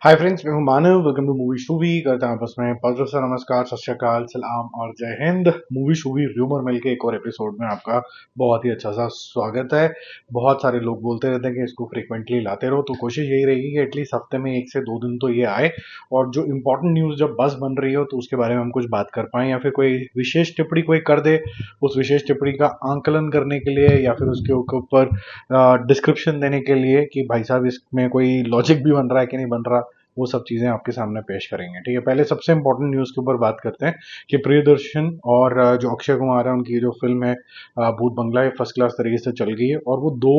हाय friends, मैं हूं Manav. Welcome to Movie Shuvi. करते हैं आपस में पदर से नमस्कार, सत श्री अकाल, सलाम और जय हिंद। मूवी शूवी र्यूमर मिल के एक और एपिसोड में आपका बहुत ही अच्छा सा स्वागत है। बहुत सारे लोग बोलते रहते हैं कि इसको फ्रिक्वेंटली लाते रहो, तो कोशिश यही रहेगी कि एटलीस्ट हफ्ते में 1 से 2 दिन तो ये आए और जो इंपॉर्टेंट न्यूज़ जब बस बन रही हो तो उसके बारे में हम कुछ बात कर पाएं, या फिर कोई विशेष टिप्पणी कोई कर दे, उस विशेष टिप्पणी का आंकलन करने के लिए या फिर उसके ऊपर डिस्क्रिप्शन देने के लिए कि भाई साहब इसमें कोई लॉजिक भी बन रहा है कि नहीं बन रहा, वो सब चीजें आपके सामने पेश करेंगे। ठीक है, पहले सबसे इंपॉर्टेंट न्यूज के ऊपर बात करते हैं कि प्रियदर्शन और जो अक्षय कुमार है उनकी जो फिल्म है भूत बंगला, ये फर्स्ट क्लास तरीके से चल गई है और वो 2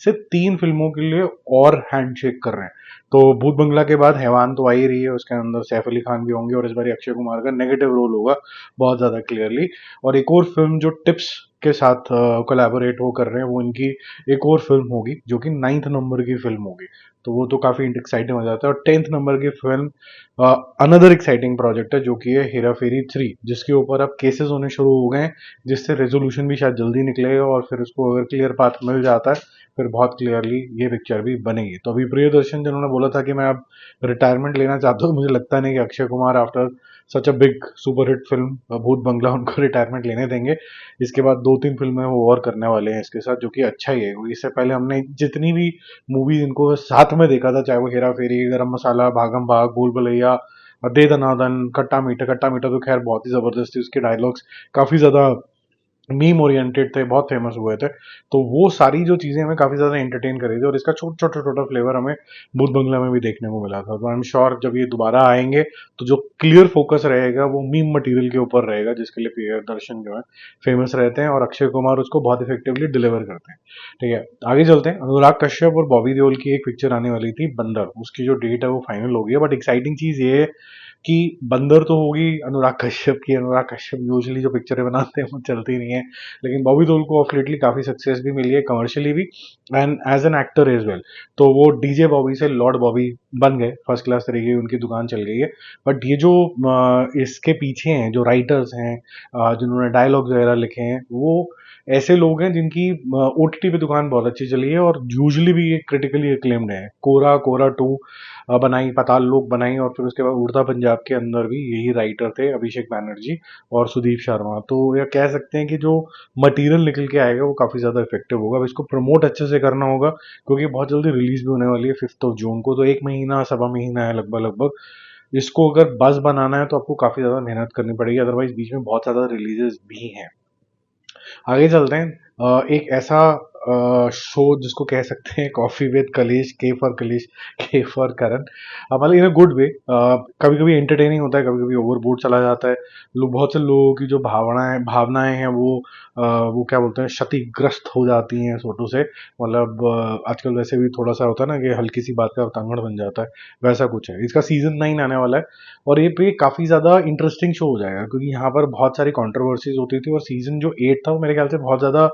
से 3 फिल्मों के लिए और हैंडशेक कर रहे हैं। तो भूत बंगला के बाद हैवान तो आ ही रही है, उसके अंदर सैफ अली खान भी होंगे और इस बार अक्षय कुमार का नेगेटिव रोल होगा बहुत ज्यादा क्लियरली। और एक और फिल्म जो टिप्स के साथ कोलैबोरेट वो कर रहे हैं, वो इनकी एक और फिल्म होगी जो कि 9th नंबर की फिल्म होगी। तो वो तो काफी एक्साइटिंग हो जाता है। और 10th नंबर की फिल्म अनदर एक्साइटिंग प्रोजेक्ट है जो कि है हेरा फेरी 3, जिसके ऊपर अब केसेस होने शुरू हो गए हैं, जिससे रेजोल्यूशन भी शायद जल्दी निकलेगा और फिर उसको अगर क्लियर पाथ मिल जाता है फिर बहुत क्लियरली ये पिक्चर भी बनेगी। तो अभी प्रियदर्शन जिन्होंने बोला था कि मैं अब रिटायरमेंट लेना चाहता हूँ, मुझे लगता नहीं कि Akshay Kumar after such a big super hit film भूत बंगला उनको रिटायरमेंट लेने देंगे। इसके बाद 2-3 फिल्में वो और करने वाले हैं इसके साथ, जो कि अच्छा ही है क्योंकि इससे पहले हमने जितनी भी मूवीज इनको साथ में देखा था, चाहे वो हेरा फेरी, गरम मसाला, भागम भाग, भूल भुलैया, दे दनादन, खट्टा मीठा तो खैर बहुत ही जबरदस्त थी, उसके डायलॉग्स काफी ज्यादा मीम ओरिएंटेड थे, बहुत फेमस हुए थे। तो वो सारी जो चीजें हमें काफी ज्यादा एंटरटेन कर रही थी और इसका छोटा फ्लेवर हमें भूत बंगला में भी देखने को मिला था। तो आई एम श्योर जब ये दोबारा आएंगे तो जो क्लियर फोकस रहेगा वो मीम मटेरियल के ऊपर रहेगा, जिसके लिए प्रियदर्शन जो है फेमस रहते हैं और अक्षय कुमार उसको बहुत इफेक्टिवली डिलीवर करते हैं। ठीक है, आगे चलते हैं। अनुराग कश्यप और बॉबी देओल की एक पिक्चर आने वाली थी बंदर, उसकी जो डेट है वो फाइनल हो गई है। बट एक्साइटिंग चीज ये है कि बंदर तो होगी अनुराग कश्यप की। अनुराग कश्यप यूजली जो पिक्चरें बनाते हैं वो चलती नहीं है, लेकिन बॉबी देओल को ऑफ लेटली काफी सक्सेस भी मिली है कमर्शियली भी and as an actor as well. तो वो डीजे बॉबी से लॉर्ड बॉबी बन गए, फर्स्ट क्लास तरीके की उनकी दुकान चल गई है। बट ये जो इसके पीछे हैं, जो राइटर्स हैं, जिन्होंने डायलॉग वगैरह लिखे हैं, वो ऐसे लोग हैं जिनकी ओटीटी पे दुकान बहुत अच्छी चली है और यूजली भी ये क्रिटिकली एक्लेम्ड है। कोरा कोरा 2 बनाई, पाताल लोक बनाई और फिर उसके बाद उड़ता पंजाब के अंदर भी यही राइटर थे, अभिषेक बैनर्जी और सुदीप शर्मा। तो यह कह सकते हैं कि जो मटेरियल निकल के आएगा वो काफी ज्यादा इफेक्टिव होगा। अब इसको प्रमोट अच्छे से करना होगा क्योंकि बहुत जल्दी रिलीज भी होने वाली है 5 जून को। तो 1 महीना सवा महीना है लगभग लगभग। इसको अगर बस बनाना है तो आपको काफी ज्यादा मेहनत करनी पड़ेगी, अदरवाइज बीच में बहुत ज्यादा रिलीजेस भी हैं। आगे चलते हैं। एक ऐसा शो जिसको कह सकते हैं कॉफी विद कलेश, के फॉर कलेश, के फॉर करण, मतलब इन अ गुड वे। कभी कभी एंटरटेनिंग होता है, कभी कभी ओवरबोर्ड चला जाता है। लोग, बहुत से लोगों की जो भावनाएं हैं वो क्या बोलते हैं, क्षतिग्रस्त हो जाती हैं छोटू से। मतलब आजकल वैसे भी थोड़ा सा होता है ना कि हल्की सी बात का अवतांगड़ बन जाता है, वैसा कुछ है। इसका सीजन 9 आने वाला है और ये पे काफी ज्यादा इंटरेस्टिंग शो हो जाएगा क्योंकि यहाँ पर बहुत सारी कंट्रोवर्सीज होती थी और सीजन जो 8 था वो मेरे ख्याल से बहुत ज्यादा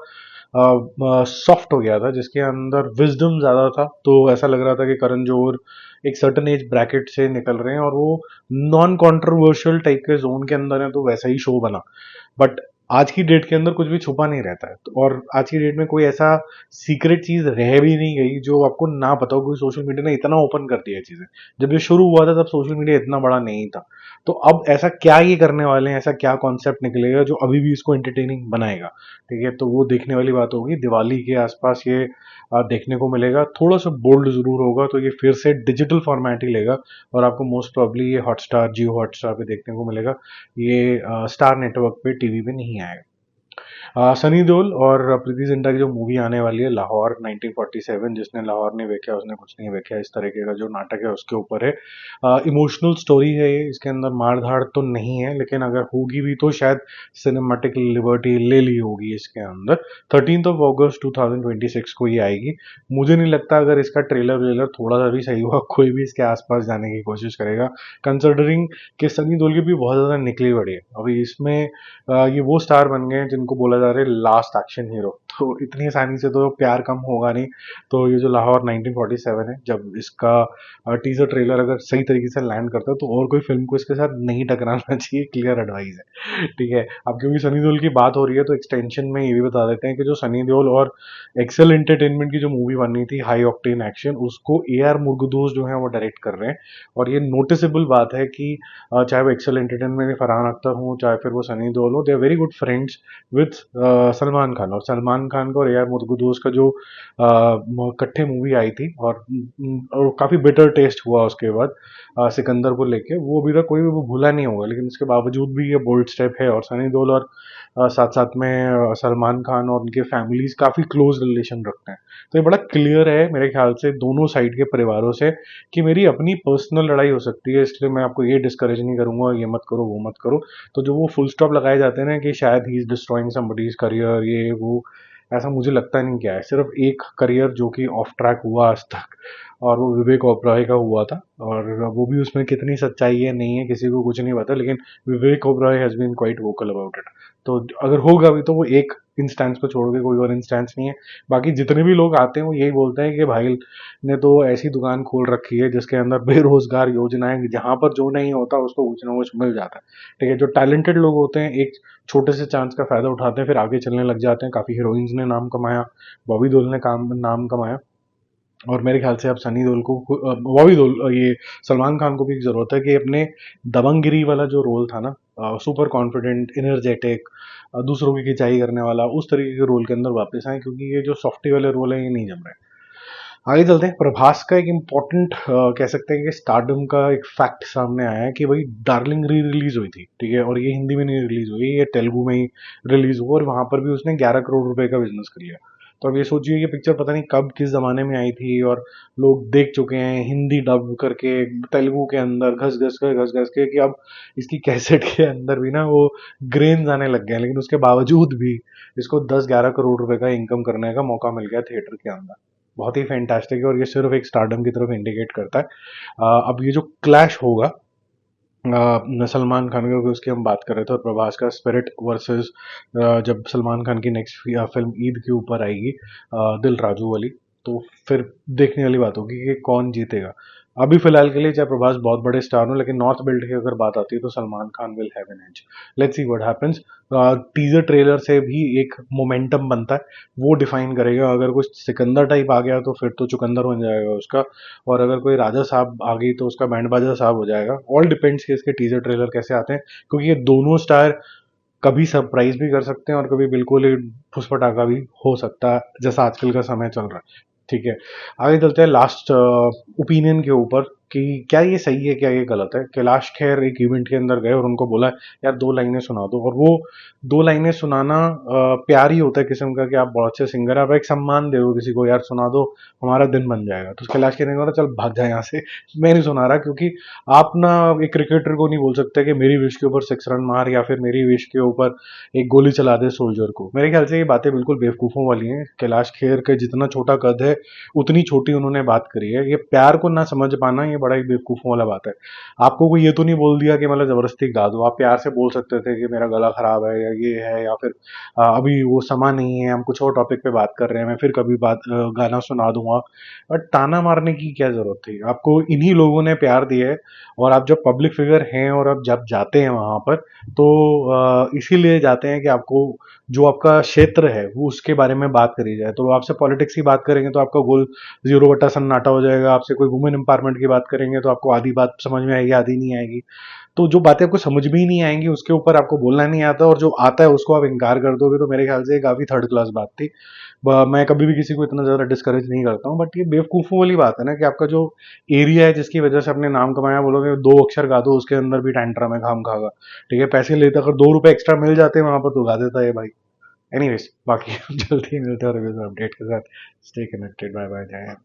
सॉफ्ट हो गया था, जिसके अंदर विजडम ज्यादा था। तो ऐसा लग रहा था कि करण जौहर एक सर्टन एज ब्रैकेट से निकल रहे हैं और वो नॉन कंट्रोवर्शियल टाइप के जोन के अंदर है, तो वैसा ही शो बना। बट आज की डेट के अंदर कुछ भी छुपा नहीं रहता है, और आज की डेट में कोई ऐसा सीक्रेट चीज रह भी नहीं गई जो आपको ना पता हो, क्योंकि सोशल मीडिया ने इतना ओपन कर दिया है चीजें। जब ये शुरू हुआ था तब सोशल मीडिया इतना बड़ा नहीं था। तो अब ऐसा क्या ये करने वाले हैं, ऐसा क्या कॉन्सेप्ट निकलेगा जो अभी भी इसको एंटरटेनिंग बनाएगा। ठीक है, तो वो देखने वाली बात होगी। दिवाली के आसपास ये देखने को मिलेगा। थोड़ा सा बोल्ड जरूर होगा, तो ये फिर से डिजिटल फॉर्मेट ही लेगा और आपको मोस्ट प्रॉब्ली ये हॉटस्टार, जियो हॉटस्टार पे देखने को मिलेगा। ये स्टार नेटवर्क पे, टीवी पे नहीं आएगा। सनी देओल और प्रीति जिंटा की जो मूवी आने वाली है लाहौर 1947, जिसने लाहौर नहीं देखा उसने कुछ नहीं देखा, इस तरीके का जो नाटक है उसके ऊपर है। इमोशनल स्टोरी है ये, इसके अंदर मार धाड़ तो नहीं है, लेकिन अगर होगी भी तो शायद सिनेमेटिक लिबर्टी ले ली होगी इसके अंदर। 13 अगस्त 2026 को ये आएगी। मुझे नहीं लगता अगर इसका ट्रेलर वेलर थोड़ा सा भी सही हुआ कोई भी इसके आसपास जाने की कोशिश करेगा, कंसिडरिंग कि सनी देओल की भी बहुत ज्यादा निकली बड़ी है। अभी इसमें ये वो स्टार बन गए हैं जिनको उनको बोला जा रहा है लास्ट एक्शन हीरो। तो इतनी आसानी से तो प्यार कम होगा नहीं। तो ये जो लाहौर 1947 है, जब इसका टीजर ट्रेलर अगर सही तरीके से लैंड करता है तो और कोई फिल्म को इसके साथ नहीं टकराना चाहिए, क्लियर एडवाइस है। ठीक है, अब क्योंकि सनी देओल की बात हो रही है तो एक्सटेंशन में ये भी बता देते हैं कि जो सनी देओल और एक्सेल एंटरटेनमेंट की जो मूवी बननी थी हाई ऑक्टेन एक्शन, उसको ए आर मुरुगदोस जो है वो डायरेक्ट कर रहे हैं। और ये नोटिसेबल बात है कि चाहे वो एक्सेल एंटरटेनमेंट में फरहान अख्तर हो, चाहे फिर वो सनी देओल हो, they are very good friends with Salman Khan. और सलमान खान का और ए आर मुरुगदोस का जो इकट्ठे मूवी आई थी और काफी बिटर टेस्ट हुआ उसके बाद सिकंदर को लेके, वो अभी तक कोई भी वो भूला नहीं होगा। लेकिन इसके बावजूद भी ये बोल्ड स्टेप है और सनी देओल और साथ साथ में सलमान खान और उनके फैमिलीज काफी क्लोज रिलेशन रखते हैं। तो ये बड़ा क्लियर है मेरे ख्याल से दोनों साइड के परिवारों से कि मेरी अपनी पर्सनल लड़ाई हो सकती है, इसलिए मैं आपको ये डिस्करेज नहीं करूंगा, ये मत करो वो मत करो। तो जो वो फुल स्टॉप लगाए जाते हैं ना कि शायद he is destroying somebody's career, ये वो, ऐसा मुझे लगता नहीं क्या है। सिर्फ एक करियर जो कि ऑफ ट्रैक हुआ आज तक, और वो विवेक ओबरॉय का हुआ था। और वो भी उसमें कितनी सच्चाई है नहीं है किसी को कुछ नहीं पता, लेकिन Vivek Oberoi has been quite vocal about it. तो अगर होगा भी तो वो एक इंस्टेंस पे छोड़ के कोई और इंस्टेंस नहीं है। बाकी जितने भी लोग आते हैं वो यही बोलते हैं कि भाई ने तो ऐसी दुकान खोल रखी है जिसके अंदर बेरोजगार योजनाएं, जहां पर जो नहीं होता उसको कुछ ना कुछ मिल जाता है। ठीक है, जो टैलेंटेड लोग होते हैं एक छोटे से चांस का फायदा उठाते हैं, फिर आगे चलने लग जाते हैं। काफी हीरोइंस ने नाम कमाया, बॉबी देओल ने नाम कमाया। और मेरे ख्याल से अब सनी देओल को बॉबी देओल ये सलमान खान को भी जरूरत है कि अपने दबंगगिरी वाला जो रोल था ना, सुपर कॉन्फिडेंट, इनर्जेटिक, दूसरों की खिंचाई करने वाला, उस तरीके के रोल के अंदर वापस आए, क्योंकि ये जो सॉफ्टी वाले रोल है ये नहीं जम रहे। आगे चलते हैं। प्रभास का एक इम्पॉर्टेंट कह सकते हैं कि स्टारडम का एक फैक्ट सामने आया है कि भाई डार्लिंग री रिलीज हुई थी, ठीक है, और ये हिंदी में नहीं रिलीज हुई, ये तेलुगु में ही रिलीज हुआ, और वहां पर भी उसने 11 करोड़ रुपए का बिजनेस कर लिया। तो अब ये सोचिए कि पिक्चर पता नहीं कब किस जमाने में आई थी और लोग देख चुके हैं हिंदी डब करके तेलुगु के अंदर घस घस के कि अब इसकी कैसेट के अंदर भी ना वो ग्रेन्स आने लग गए हैं। लेकिन उसके बावजूद भी इसको 10-11 करोड़ रुपए का इनकम करने का मौका मिल गया थिएटर के अंदर। बहुत ही फैंटास्टिक है और ये सिर्फ एक स्टारडम की तरफ इंडिकेट करता है। अब ये जो क्लैश होगा सलमान खान का, उसकी हम बात कर रहे थे, और प्रभास का स्पिरिट वर्सेस जब सलमान खान की नेक्स्ट फिल्म ईद के ऊपर आएगी, दिल राजू वाली, तो फिर देखने वाली बात होगी कि कौन जीतेगा। अभी फिलहाल के लिए चाहे प्रभास बहुत बड़े स्टार हो, लेकिन नॉर्थ बेल्ट की अगर बात आती है तो Salman Khan will have an edge. Let's see what happens. Teaser trailer से भी एक मोमेंटम बनता है, वो डिफाइन करेगा। अगर कुछ सिकंदर टाइप आ गया तो फिर तो चुकंदर बन जाएगा उसका, और अगर कोई राजा साहब आ गई तो उसका बैंड बाजा साहब हो जाएगा। ऑल डिपेंड्स कि इसके टीजर ट्रेलर कैसे आते हैं, क्योंकि ये दोनों स्टार कभी सरप्राइज भी कर सकते हैं और कभी बिल्कुल ही फुसफटाका भी हो सकता है, जैसा आजकल का समय चल रहा है। ठीक है, आगे चलते हैं लास्ट ओपिनियन के ऊपर कि क्या ये सही है क्या ये गलत है। कैलाश खेर एक इवेंट के अंदर गए और उनको बोला यार 2 लाइनें सुना दो, और वो 2 लाइनें सुनाना प्यार ही होता है किस्म का कि आप बहुत अच्छे सिंगर, आप एक सम्मान दे दो किसी को, यार सुना दो हमारा दिन बन जाएगा। तो कैलाश खेर ने बोला चल भाग जाए यहाँ से, मैं नहीं सुना रहा, क्योंकि आप ना एक क्रिकेटर को नहीं बोल सकते कि मेरी विश के ऊपर 6 रन मार, या फिर मेरी विश के ऊपर एक गोली चला दे सोल्जर को। मेरे ख्याल से ये बातें बिल्कुल बेवकूफ़ों वाली हैं। कैलाश खेर के जितना छोटा कद है उतनी छोटी उन्होंने बात करी है। ये प्यार को ना समझ पाना ये बड़ा ही बेवकूफ़ों वाला बात है। आपको कोई ये तो नहीं बोल दिया कि मतलब ज़बरदस्ती गा दो, आप प्यार से बोल सकते थे कि मेरा गला ख़राब है या ये है, या फिर अभी वो समा नहीं है, हम कुछ और टॉपिक पे बात कर रहे हैं, मैं फिर कभी गाना सुना दूंगा। बट ताना मारने की क्या ज़रूरत थी? आपको इन्हीं लोगों ने प्यार दिया है, और आप जब पब्लिक फिगर हैं और आप जब जाते हैं वहाँ पर, तो इसीलिए जाते हैं कि आपको जो आपका क्षेत्र है वो उसके बारे में बात करी जाए। तो वो आपसे पॉलिटिक्स की बात करेंगे तो आपका गोल 0 बटा सन्नाटा हो जाएगा। आपसे कोई वुमेन एम्पावरमेंट की बात करेंगे तो आपको आधी बात समझ में आएगी, आधी नहीं आएगी। तो जो बातें आपको समझ में ही नहीं आएंगी उसके ऊपर आपको बोलना नहीं आता, और जो आता है उसको आप इनकार कर दोगे, तो मेरे ख्याल से ये काफी थर्ड क्लास बात थी। मैं कभी भी किसी को इतना ज्यादा डिस्करेज नहीं करता हूँ, बट ये बेवकूफों वाली बात है ना कि आपका जो एरिया है जिसकी वजह से आपने नाम कमाया, बोलोगे 2 अक्षर गा दो, उसके अंदर भी टैंट्रम है खाम खागा। ठीक है, पैसे लेते, अगर 2 रुपए एक्स्ट्रा मिल जाते हैं वहां पर तो गा देता है भाई। एनीवेज, बाकी जल्दी ही मिलते हैं और अपडेट के साथ। स्टे कनेक्टेड, बाय बाय, जय हिंद।